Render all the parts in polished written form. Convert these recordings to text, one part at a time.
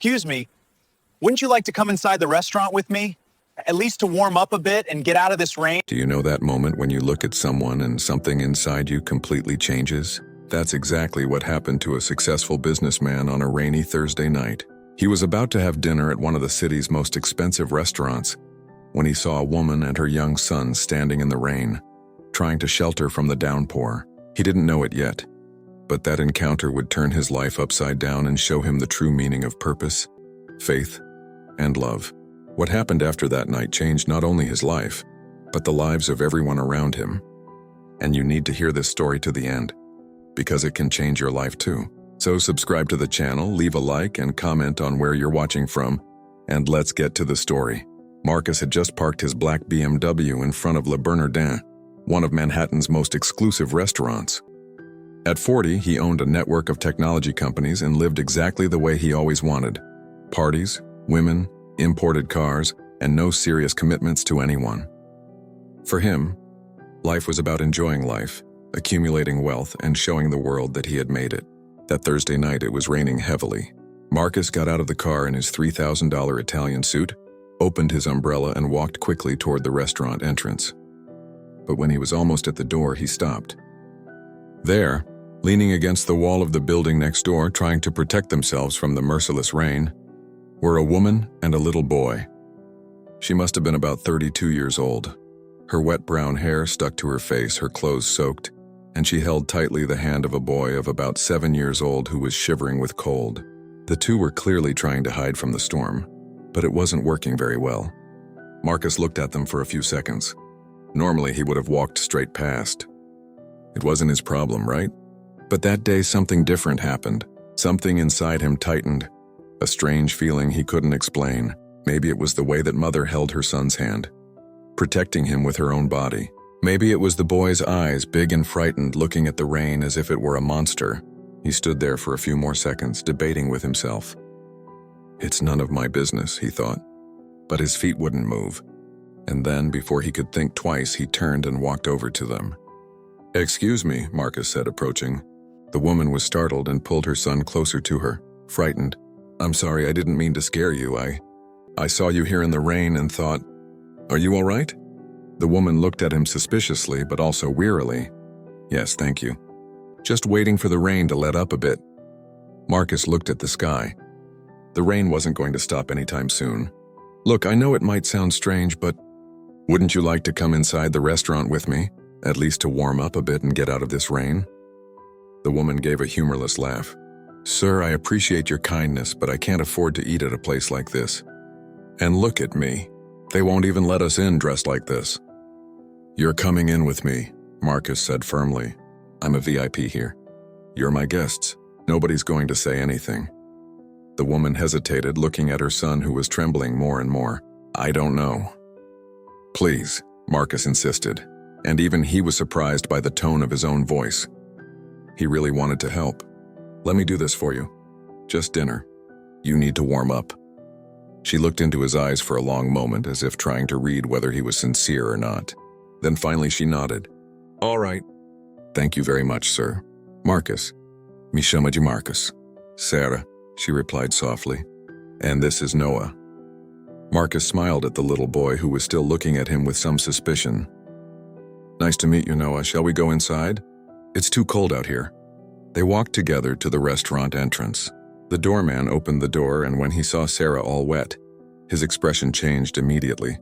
Excuse me, wouldn't you like to come inside the restaurant with me? At least to warm up a bit and get out of this rain? Do you know that moment when you look at someone and something inside you completely changes? That's exactly what happened to a successful businessman on a rainy Thursday night. He was about to have dinner at one of the city's most expensive restaurants when he saw a woman and her young son standing in the rain, trying to shelter from the downpour. He didn't know it yet, but that encounter would turn his life upside down and show him the true meaning of purpose, faith, and love. What happened after that night changed not only his life, but the lives of everyone around him. And you need to hear this story to the end, because it can change your life too. So subscribe to the channel, leave a like, and comment on where you're watching from, and let's get to the story. Marcus had just parked his black BMW in front of Le Bernardin, one of Manhattan's most exclusive restaurants. At 40, he owned a network of technology companies and lived exactly the way he always wanted. Parties, women, imported cars, and no serious commitments to anyone. For him, life was about enjoying life, accumulating wealth, and showing the world that he had made it. That Thursday night, it was raining heavily. Marcus got out of the car in his $3,000 Italian suit, opened his umbrella, and walked quickly toward the restaurant entrance. But when he was almost at the door, he stopped. There, leaning against the wall of the building next door, trying to protect themselves from the merciless rain, were a woman and a little boy. She must have been about 32 years old. Her wet brown hair stuck to her face, her clothes soaked, and she held tightly the hand of a boy of about 7 years old who was shivering with cold. The two were clearly trying to hide from the storm, but it wasn't working very well. Marcus looked at them for a few seconds. Normally, he would have walked straight past. It wasn't his problem, right? But that day, something different happened. Something inside him tightened. A strange feeling he couldn't explain. Maybe it was the way that Mother held her son's hand, protecting him with her own body. Maybe it was the boy's eyes, big and frightened, looking at the rain as if it were a monster. He stood there for a few more seconds, debating with himself. It's none of my business, he thought. But his feet wouldn't move. And then, before he could think twice, he turned and walked over to them. "Excuse me," Marcus said, approaching. The woman was startled and pulled her son closer to her, frightened. "I'm sorry, I didn't mean to scare you. I saw you here in the rain and thought, are you all right?" The woman looked at him suspiciously, but also wearily. "Yes, thank you. Just waiting for the rain to let up a bit." Marcus looked at the sky. The rain wasn't going to stop anytime soon. "Look, I know it might sound strange, but wouldn't you like to come inside the restaurant with me, at least to warm up a bit and get out of this rain?" The woman gave a humorless laugh. "Sir, I appreciate your kindness, but I can't afford to eat at a place like this. And look at me. They won't even let us in dressed like this." "You're coming in with me," Marcus said firmly. "I'm a VIP here. You're my guests. Nobody's going to say anything." The woman hesitated, looking at her son, who was trembling more and more. "I don't know." "Please," Marcus insisted, and even he was surprised by the tone of his own voice. He really wanted to help. "Let me do this for you. Just dinner. You need to warm up." She looked into his eyes for a long moment, as if trying to read whether he was sincere or not. Then finally she nodded. "All right. Thank you very much, sir. Marcus. Me chama de Marcus. Sarah," she replied softly. "And this is Noah." Marcus smiled at the little boy, who was still looking at him with some suspicion. "Nice to meet you, Noah. Shall we go inside? It's too cold out here." They walked together to the restaurant entrance. The doorman opened the door, and when he saw Sarah all wet, his expression changed immediately.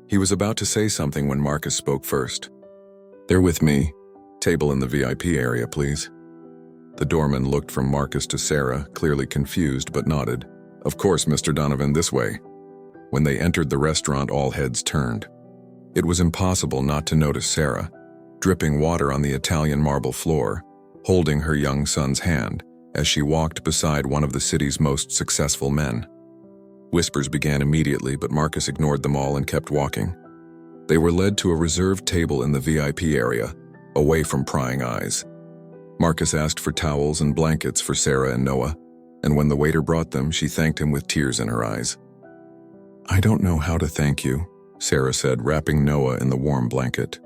He was about to say something when Marcus spoke first. "They're with me. Table in the VIP area, please." The doorman looked from Marcus to Sarah, clearly confused, but nodded. "Of course, Mr. Donovan, this way." When they entered the restaurant, all heads turned. It was impossible not to notice Sarah, dripping water on the Italian marble floor, holding her young son's hand as she walked beside one of the city's most successful men. Whispers began immediately, but Marcus ignored them all and kept walking. They were led to a reserved table in the VIP area, away from prying eyes. Marcus asked for towels and blankets for Sarah and Noah, and when the waiter brought them, she thanked him with tears in her eyes. "I don't know how to thank you," Sarah said, wrapping Noah in the warm blanket.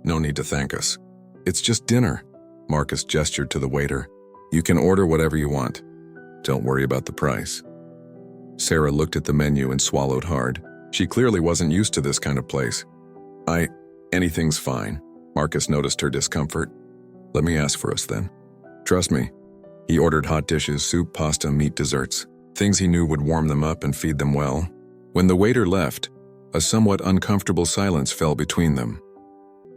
"No need to thank us. It's just dinner." Marcus gestured to the waiter. "You can order whatever you want. Don't worry about the price." Sarah looked at the menu and swallowed hard. She clearly wasn't used to this kind of place. Anything's fine. Marcus noticed her discomfort. Let me ask for us then. Trust me. He ordered hot dishes, soup, pasta, meat, desserts. Things he knew would warm them up and feed them well. When the waiter left, a somewhat uncomfortable silence fell between them.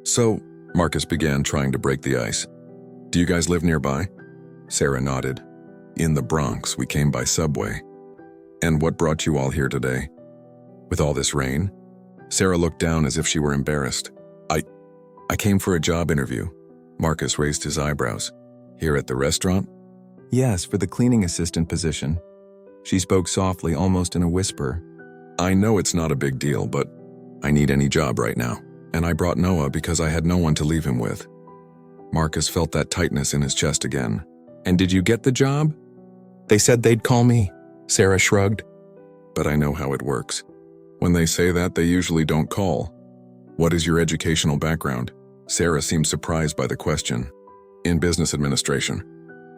So, Marcus began, trying to break the ice. Do you guys live nearby? Sarah nodded. In the Bronx, we came by subway. And what brought you all here today? With all this rain? Sarah looked down as if she were embarrassed. I came for a job interview. Marcus raised his eyebrows. Here at the restaurant? Yes, for the cleaning assistant position. She spoke softly, almost in a whisper. I know it's not a big deal, but I need any job right now. And I brought Noah because I had no one to leave him with. Marcus felt that tightness in his chest again. And did you get the job? They said they'd call me. Sarah shrugged. But I know how it works. When they say that, they usually don't call. What is your educational background? Sarah seemed surprised by the question. In business administration.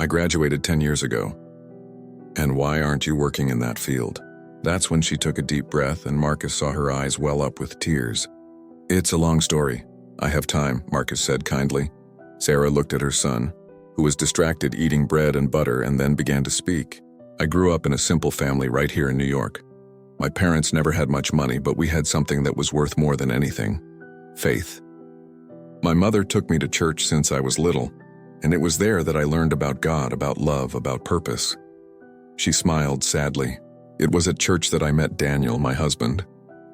I graduated 10 years ago. And why aren't you working in that field? That's when she took a deep breath and Marcus saw her eyes well up with tears. It's a long story. I have time, Marcus said kindly. Sarah looked at her son, who was distracted eating bread and butter, and then began to speak. I grew up in a simple family right here in New York. My parents never had much money, but we had something that was worth more than anything. Faith. My mother took me to church since I was little, and it was there that I learned about God, about love, about purpose. She smiled sadly. It was at church that I met Daniel, my husband.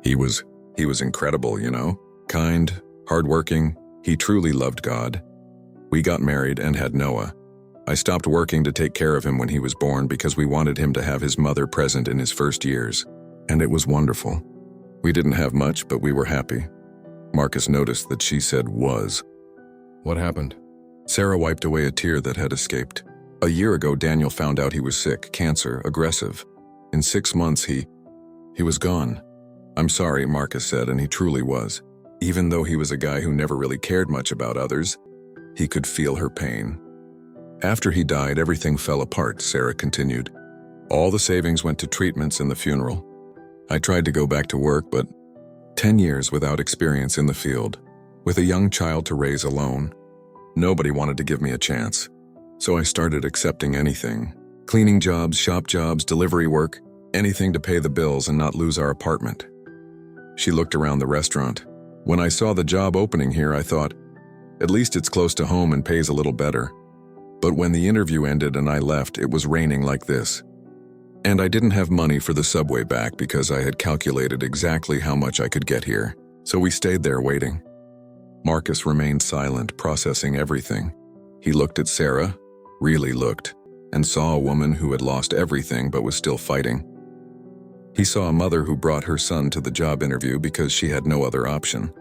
He was incredible, you know? Kind, hardworking. He truly loved God. We got married and had Noah. I stopped working to take care of him when he was born because we wanted him to have his mother present in his first years. And it was wonderful. We didn't have much, but we were happy. Marcus noticed that she said was. What happened? Sarah wiped away a tear that had escaped. A year ago, Daniel found out he was sick, cancer, aggressive. In 6 months, he was gone. I'm sorry, Marcus said, and he truly was. Even though he was a guy who never really cared much about others, he could feel her pain. After he died, everything fell apart, Sarah continued. All the savings went to treatments and the funeral. I tried to go back to work, but 10 years without experience in the field, with a young child to raise alone. Nobody wanted to give me a chance. So I started accepting anything. Cleaning jobs, shop jobs, delivery work, anything to pay the bills and not lose our apartment. She looked around the restaurant. When I saw the job opening here, I thought, at least it's close to home and pays a little better. But when the interview ended and I left, it was raining like this. And I didn't have money for the subway back because I had calculated exactly how much I could get here. So we stayed there waiting. Marcus remained silent, processing everything. He looked at Sarah, really looked, and saw a woman who had lost everything but was still fighting. He saw a mother who brought her son to the job interview because she had no other option.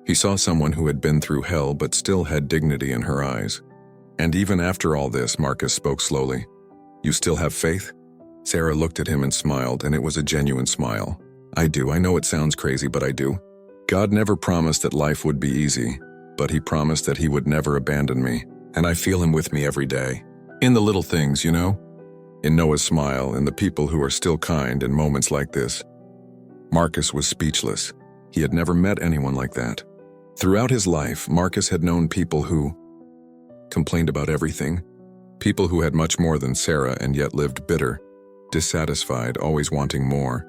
He saw someone who had been through hell but still had dignity in her eyes. And even after all this, Marcus spoke slowly. You still have faith? Sarah looked at him and smiled, and it was a genuine smile. I do. I know it sounds crazy, but I do. God never promised that life would be easy, but he promised that he would never abandon me, and I feel him with me every day. In the little things, you know? In Noah's smile, in the people who are still kind in moments like this. Marcus was speechless. He had never met anyone like that. Throughout his life, Marcus had known people who complained about everything, people who had much more than Sarah and yet lived bitter, dissatisfied, always wanting more.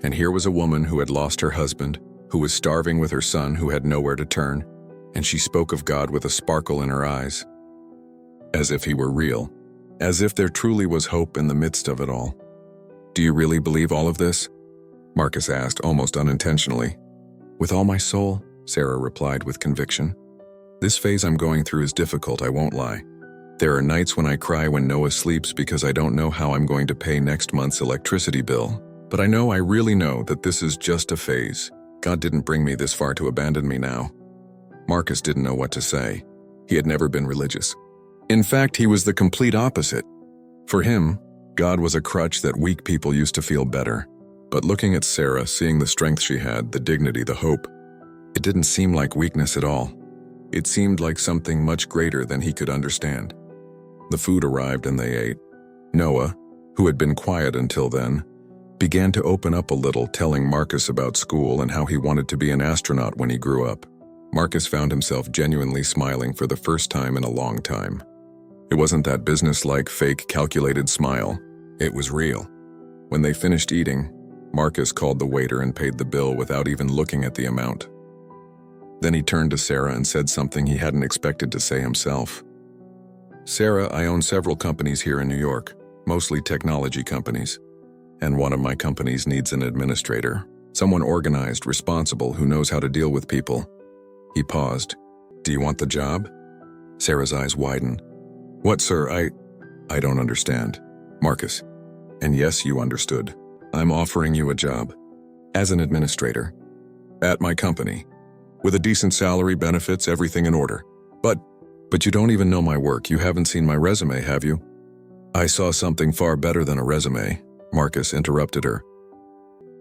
And here was a woman who had lost her husband, who was starving with her son who had nowhere to turn, and she spoke of God with a sparkle in her eyes. As if he were real, as if there truly was hope in the midst of it all. Do you really believe all of this? Marcus asked, almost unintentionally. With all my soul, Sarah replied with conviction. This phase I'm going through is difficult, I won't lie. There are nights when I cry when Noah sleeps because I don't know how I'm going to pay next month's electricity bill. But I really know that this is just a phase. God didn't bring me this far to abandon me now. Marcus didn't know what to say. He had never been religious. In fact, he was the complete opposite. For him, God was a crutch that weak people used to feel better. But looking at Sarah, seeing the strength she had, the dignity, the hope, it didn't seem like weakness at all. It seemed like something much greater than he could understand. The food arrived and they ate. Noah, who had been quiet until then, began to open up a little, telling Marcus about school and how he wanted to be an astronaut when he grew up. Marcus found himself genuinely smiling for the first time in a long time. It wasn't that business-like, fake, calculated smile. It was real. When they finished eating, Marcus called the waiter and paid the bill without even looking at the amount. Then he turned to Sarah and said something he hadn't expected to say himself. "Sarah, I own several companies here in New York, mostly technology companies. And one of my companies needs an administrator, someone organized, responsible, who knows how to deal with people." He paused. "Do you want the job?" Sarah's eyes widened. "What, sir? I don't understand." "Marcus." "And yes, you understood. I'm offering you a job. As an administrator. At my company. With a decent salary, benefits, everything in order. But you don't even know my work. You haven't seen my resume, have you?" "I saw something far better than a resume," Marcus interrupted her.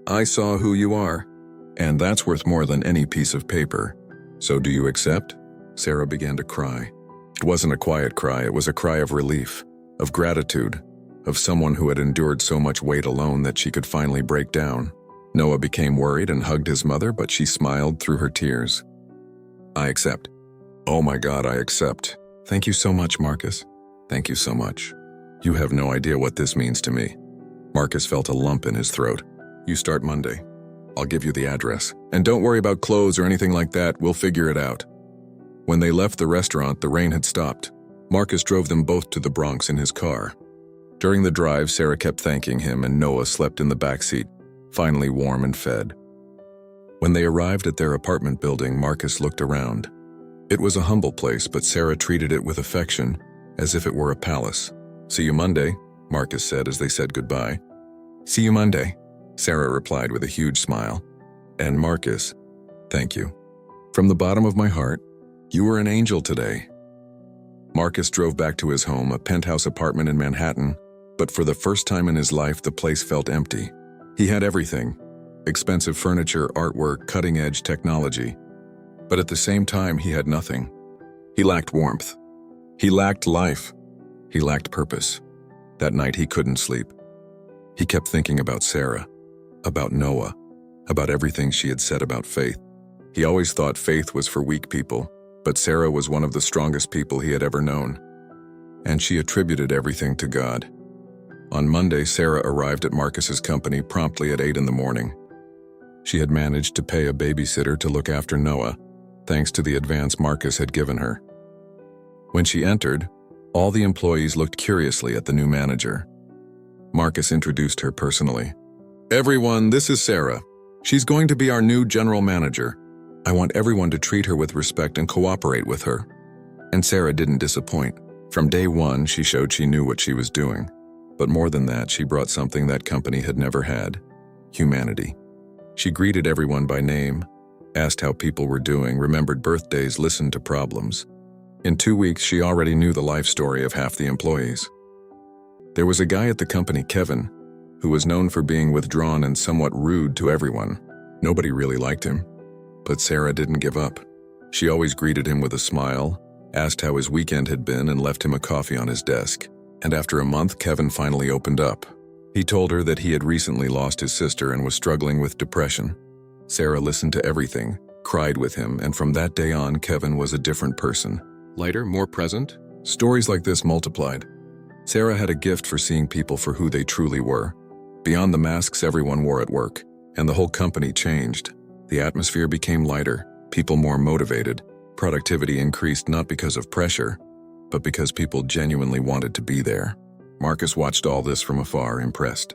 "I saw who you are, and that's worth more than any piece of paper. So do you accept?" Sarah began to cry. It wasn't a quiet cry, it was a cry of relief, of gratitude, of someone who had endured so much weight alone that she could finally break down. Noah became worried and hugged his mother, but she smiled through her tears. "I accept." "Oh my God, I accept. Thank you so much, Marcus. Thank you so much. You have no idea what this means to me." Marcus felt a lump in his throat. "You start Monday. I'll give you the address. And don't worry about clothes or anything like that, we'll figure it out." When they left the restaurant, the rain had stopped. Marcus drove them both to the Bronx in his car. During the drive, Sarah kept thanking him and Noah slept in the back seat, finally warm and fed. When they arrived at their apartment building, Marcus looked around. It was a humble place, but Sarah treated it with affection, as if it were a palace. "See you Monday," Marcus said as they said goodbye. "See you Monday," Sarah replied with a huge smile. "And Marcus, thank you. From the bottom of my heart, you were an angel today." Marcus drove back to his home, a penthouse apartment in Manhattan, but for the first time in his life, the place felt empty. He had everything: expensive furniture, artwork, cutting-edge technology. But at the same time, he had nothing. He lacked warmth. He lacked life. He lacked purpose. That night, he couldn't sleep. He kept thinking about Sarah, about Noah, about everything she had said about faith. He always thought faith was for weak people, but Sarah was one of the strongest people he had ever known. And she attributed everything to God. On Monday, Sarah arrived at Marcus's company promptly at 8 in the morning. She had managed to pay a babysitter to look after Noah, thanks to the advance Marcus had given her. When she entered, all the employees looked curiously at the new manager. Marcus introduced her personally. "Everyone, this is Sarah. She's going to be our new general manager. I want everyone to treat her with respect and cooperate with her." And Sarah didn't disappoint. From day one, she showed she knew what she was doing. But more than that, she brought something that company had never had: humanity. She greeted everyone by name, asked how people were doing, remembered birthdays, listened to problems. In 2 weeks, she already knew the life story of half the employees. There was a guy at the company, Kevin, who was known for being withdrawn and somewhat rude to everyone. Nobody really liked him. But Sarah didn't give up. She always greeted him with a smile, asked how his weekend had been, and left him a coffee on his desk. And after a month, Kevin finally opened up. He told her that he had recently lost his sister and was struggling with depression. Sarah listened to everything, cried with him, and from that day on, Kevin was a different person. Lighter, more present. Stories like this multiplied. Sarah had a gift for seeing people for who they truly were. Beyond the masks everyone wore at work, and the whole company changed. The atmosphere became lighter, people more motivated. Productivity increased not because of pressure, but because people genuinely wanted to be there. Marcus watched all this from afar, impressed.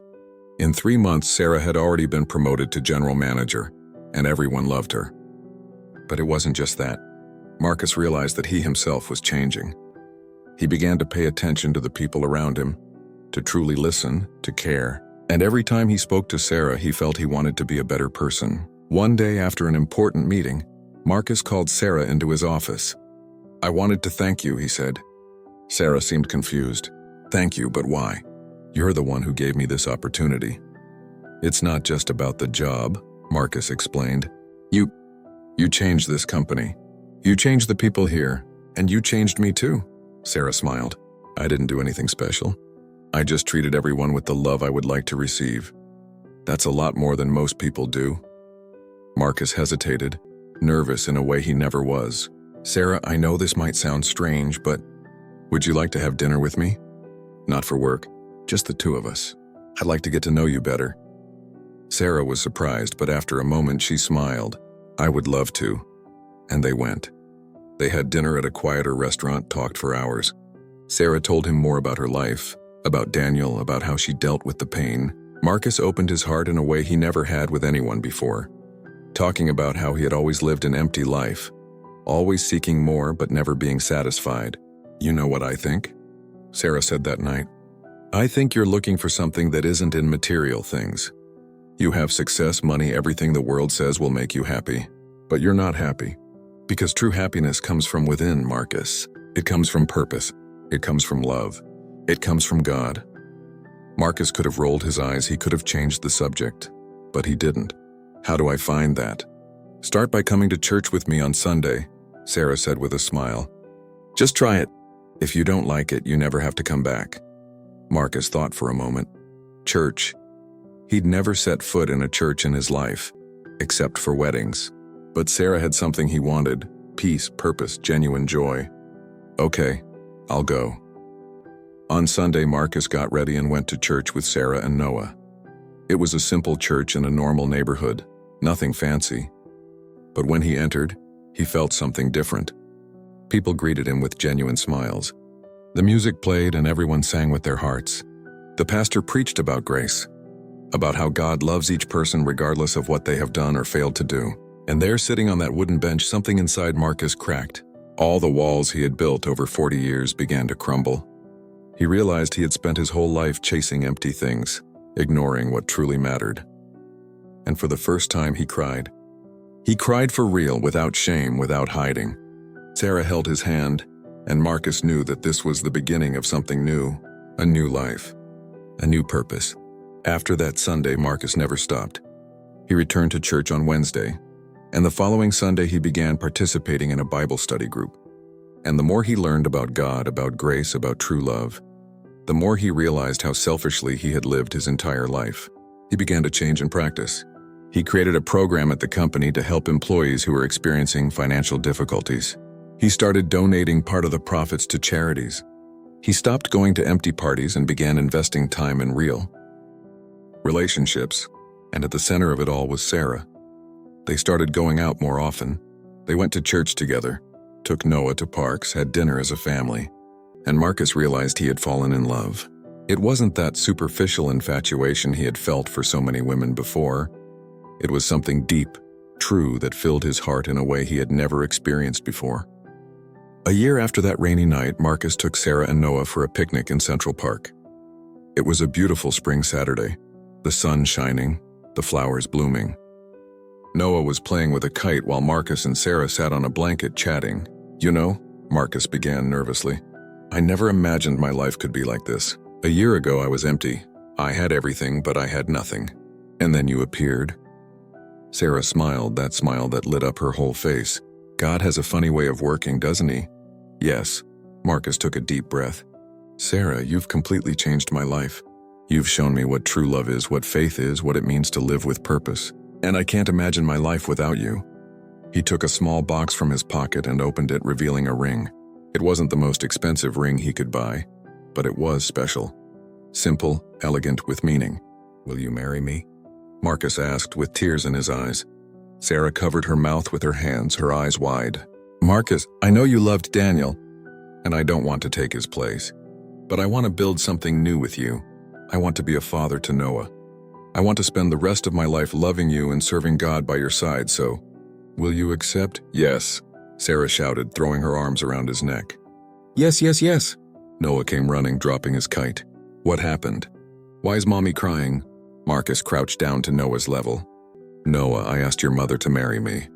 In 3 months, Sarah had already been promoted to general manager, and everyone loved her. But it wasn't just that. Marcus realized that he himself was changing. He began to pay attention to the people around him, to truly listen, to care. And every time he spoke to Sarah, he felt he wanted to be a better person. One day after an important meeting, Marcus called Sarah into his office. "I wanted to thank you," he said. Sarah seemed confused. "Thank you, but why? You're the one who gave me this opportunity." "It's not just about the job," Marcus explained. You changed this company. You changed the people here, and you changed me too." Sarah smiled. "I didn't do anything special. I just treated everyone with the love I would like to receive. That's a lot more than most people do. Marcus hesitated, nervous in a way he never was. Sarah, I know this might sound strange, but would you like to have dinner with me? Not for work, just the two of us. I'd like to get to know you better. Sarah was surprised, but after a moment she smiled. I would love to. And they went. They had dinner at a quieter restaurant, talked for hours. Sarah told him more about her life, about Daniel, about how she dealt with the pain. Marcus opened his heart in a way he never had with anyone before, talking about how he had always lived an empty life, always seeking more but never being satisfied. You know what I think? Sarah said that night. I think you're looking for something that isn't in material things. You have success, money, everything the world says will make you happy. But you're not happy. Because true happiness comes from within, Marcus. It comes from purpose. It comes from love. It comes from God. Marcus could have rolled his eyes, he could have changed the subject. But he didn't. How do I find that? Start by coming to church with me on Sunday, Sarah said with a smile. Just try it. If you don't like it, you never have to come back. Marcus thought for a moment. Church. He'd never set foot in a church in his life, except for weddings. But Sarah had something he wanted: peace, purpose, genuine joy. Okay, I'll go. On Sunday, Marcus got ready and went to church with Sarah and Noah. It was a simple church in a normal neighborhood, nothing fancy. But when he entered, he felt something different. People greeted him with genuine smiles. The music played and everyone sang with their hearts. The pastor preached about grace, about how God loves each person regardless of what they have done or failed to do. And there, sitting on that wooden bench, something inside Marcus cracked. All the walls he had built over 40 years began to crumble. He realized he had spent his whole life chasing empty things, ignoring what truly mattered. And for the first time, he cried. He cried for real, without shame, without hiding. Sarah held his hand, and Marcus knew that this was the beginning of something new, a new life, a new purpose. After that Sunday, Marcus never stopped. He returned to church on Wednesday, and the following Sunday he began participating in a Bible study group. And the more he learned about God, about grace, about true love, the more he realized how selfishly he had lived his entire life. He began to change in practice. He created a program at the company to help employees who were experiencing financial difficulties. He started donating part of the profits to charities. He stopped going to empty parties and began investing time in real relationships, and at the center of it all was Sarah. They started going out more often. They went to church together, took Noah to parks, had dinner as a family, and Marcus realized he had fallen in love. It wasn't that superficial infatuation he had felt for so many women before. It was something deep, true, that filled his heart in a way he had never experienced before. A year after that rainy night, Marcus took Sarah and Noah for a picnic in Central Park. It was a beautiful spring Saturday, the sun shining, the flowers blooming. Noah was playing with a kite while Marcus and Sarah sat on a blanket chatting. You know, Marcus began nervously, I never imagined my life could be like this. A year ago I was empty. I had everything, but I had nothing. And then you appeared. Sarah smiled, that smile that lit up her whole face. God has a funny way of working, doesn't he? Yes. Marcus took a deep breath. Sarah, you've completely changed my life. You've shown me what true love is, what faith is, what it means to live with purpose. And I can't imagine my life without you. He took a small box from his pocket and opened it, revealing a ring. It wasn't the most expensive ring he could buy, but it was special. Simple, elegant, with meaning. Will you marry me? Marcus asked with tears in his eyes. Sarah covered her mouth with her hands, her eyes wide. Marcus, I know you loved Daniel, and I don't want to take his place. But I want to build something new with you. I want to be a father to Noah. I want to spend the rest of my life loving you and serving God by your side, so will you accept? Yes, Sarah shouted, throwing her arms around his neck. Yes, yes, yes. Noah came running, dropping his kite. What happened? Why is Mommy crying? Marcus crouched down to Noah's level. Noah, I asked your mother to marry me,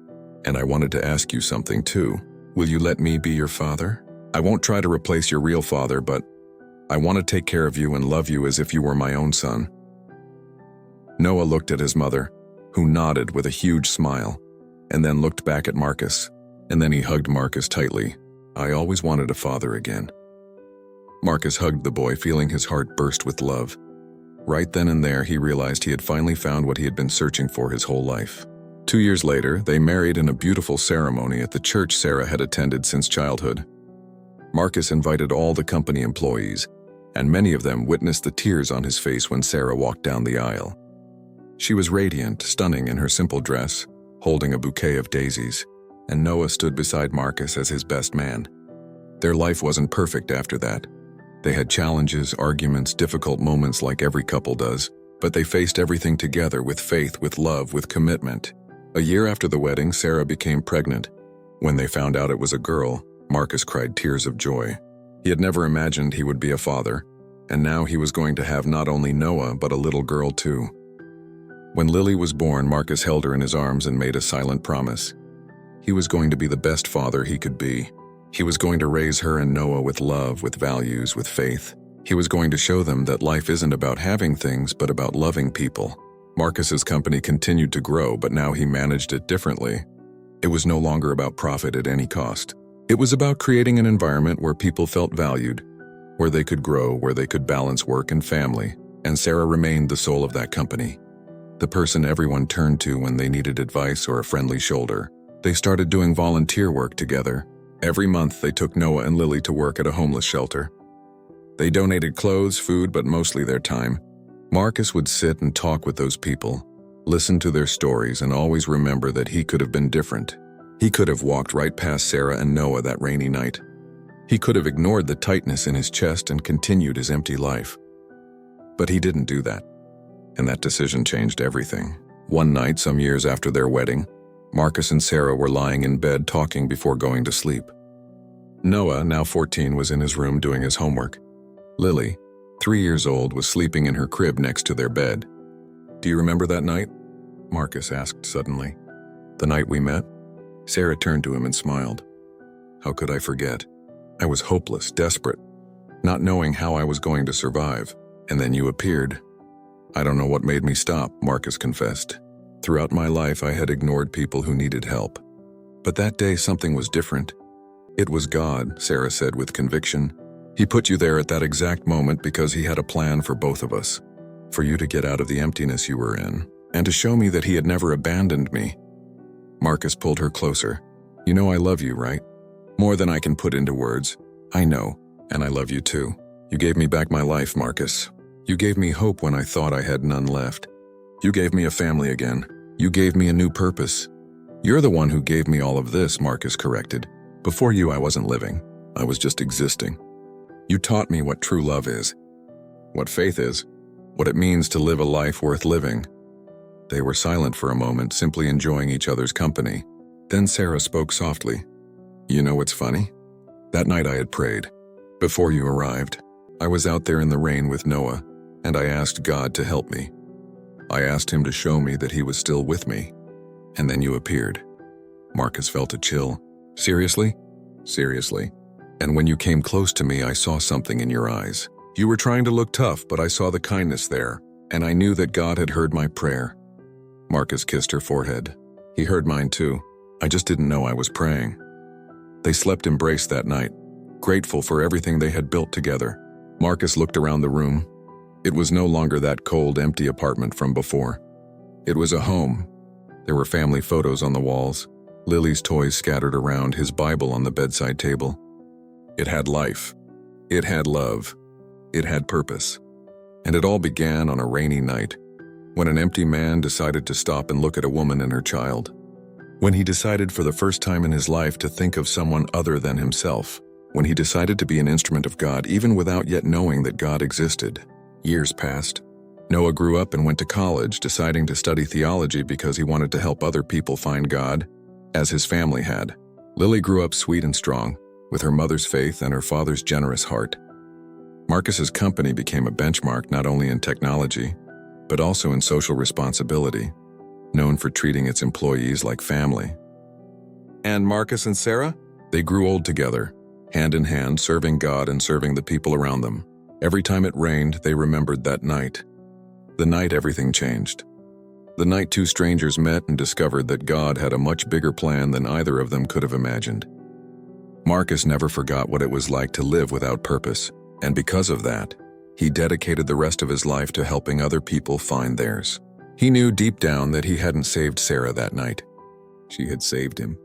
and I wanted to ask you something too. Will you let me be your father? I won't try to replace your real father, but I want to take care of you and love you as if you were my own son. Noah looked at his mother, who nodded with a huge smile, and then looked back at Marcus, and then he hugged Marcus tightly. I always wanted a father again. Marcus hugged the boy, feeling his heart burst with love. Right then and there, he realized he had finally found what he had been searching for his whole life. 2 years later, they married in a beautiful ceremony at the church Sarah had attended since childhood. Marcus invited all the company employees, and many of them witnessed the tears on his face when Sarah walked down the aisle. She was radiant, stunning in her simple dress, holding a bouquet of daisies, and Noah stood beside Marcus as his best man. Their life wasn't perfect after that. They had challenges, arguments, difficult moments like every couple does, but they faced everything together with faith, with love, with commitment. A year after the wedding, Sarah became pregnant. When they found out it was a girl, Marcus cried tears of joy. He had never imagined he would be a father, and now he was going to have not only Noah, but a little girl too. When Lily was born, Marcus held her in his arms and made a silent promise. He was going to be the best father he could be. He was going to raise her and Noah with love, with values, with faith. He was going to show them that life isn't about having things, but about loving people. Marcus's company continued to grow, but now he managed it differently. It was no longer about profit at any cost. It was about creating an environment where people felt valued, where they could grow, where they could balance work and family, and Sarah remained the soul of that company. The person everyone turned to when they needed advice or a friendly shoulder. They started doing volunteer work together. Every month they took Noah and Lily to work at a homeless shelter. They donated clothes, food, but mostly their time. Marcus would sit and talk with those people, listen to their stories, and always remember that he could have been different. He could have walked right past Sarah and Noah that rainy night. He could have ignored the tightness in his chest and continued his empty life. But he didn't do that, and that decision changed everything. One night, some years after their wedding, Marcus and Sarah were lying in bed talking before going to sleep. Noah, now 14, was in his room doing his homework. Lily, 3 years old, was sleeping in her crib next to their bed. "Do you remember that night?" Marcus asked suddenly. "The night we met?" Sarah turned to him and smiled. "How could I forget? I was hopeless, desperate, not knowing how I was going to survive. And then you appeared." "I don't know what made me stop," Marcus confessed. "Throughout my life, I had ignored people who needed help. But that day, something was different. It was God," Sarah said with conviction. "He put you there at that exact moment because he had a plan for both of us. For you to get out of the emptiness you were in, and to show me that he had never abandoned me." Marcus pulled her closer. "You know I love you, right? More than I can put into words. I know, and I love you too. You gave me back my life, Marcus. You gave me hope when I thought I had none left. You gave me a family again. You gave me a new purpose." "You're the one who gave me all of this," Marcus corrected. "Before you, I wasn't living. I was just existing. You taught me what true love is, what faith is, what it means to live a life worth living." They were silent for a moment, simply enjoying each other's company. Then Sarah spoke softly. "You know what's funny? That night I had prayed. Before you arrived, I was out there in the rain with Noah, and I asked God to help me. I asked him to show me that he was still with me. And then you appeared." Marcus felt a chill. "Seriously?" "Seriously. And when you came close to me, I saw something in your eyes. You were trying to look tough, but I saw the kindness there, and I knew that God had heard my prayer." Marcus kissed her forehead. "He heard mine too. I just didn't know I was praying." They slept embraced that night, grateful for everything they had built together. Marcus looked around the room. It was no longer that cold, empty apartment from before. It was a home. There were family photos on the walls, Lily's toys scattered around, his Bible on the bedside table. It had life. It had love. It had purpose. And it all began on a rainy night, when an empty man decided to stop and look at a woman and her child. When he decided for the first time in his life to think of someone other than himself. When he decided to be an instrument of God, even without yet knowing that God existed. Years passed. Noah grew up and went to college, deciding to study theology because he wanted to help other people find God, as his family had. Lily grew up sweet and strong, with her mother's faith and her father's generous heart. Marcus's company became a benchmark not only in technology, but also in social responsibility, known for treating its employees like family. And Marcus and Sarah? They grew old together, hand in hand, serving God and serving the people around them. Every time it rained, they remembered that night. The night everything changed. The night two strangers met and discovered that God had a much bigger plan than either of them could have imagined. Marcus never forgot what it was like to live without purpose, And because of that, he dedicated the rest of his life to helping other people find theirs. He knew deep down that he hadn't saved Sarah that night. She had saved him.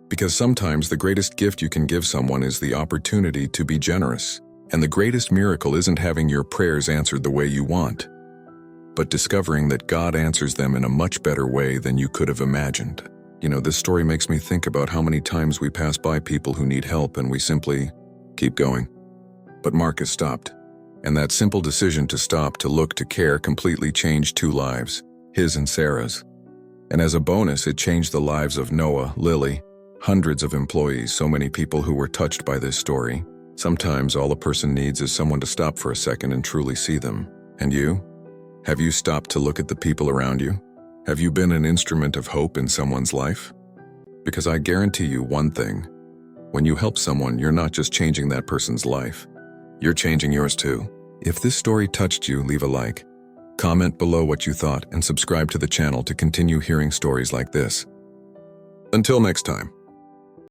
Because sometimes the greatest gift you can give someone is the opportunity to be generous. And the greatest miracle isn't having your prayers answered the way you want, but discovering that God answers them in a much better way than you could have imagined. This story makes me think about how many times we pass by people who need help and we simply keep going. But Marcus stopped. And that simple decision to stop, to look, to care completely changed two lives, his and Sarah's. And as a bonus, it changed the lives of Noah, Lily, hundreds of employees, so many people who were touched by this story. Sometimes all a person needs is someone to stop for a second and truly see them. And you? Have you stopped to look at the people around you? Have you been an instrument of hope in someone's life? Because I guarantee you one thing. When you help someone, you're not just changing that person's life. You're changing yours too. If this story touched you, leave a like. Comment below what you thought and subscribe to the channel to continue hearing stories like this. Until next time.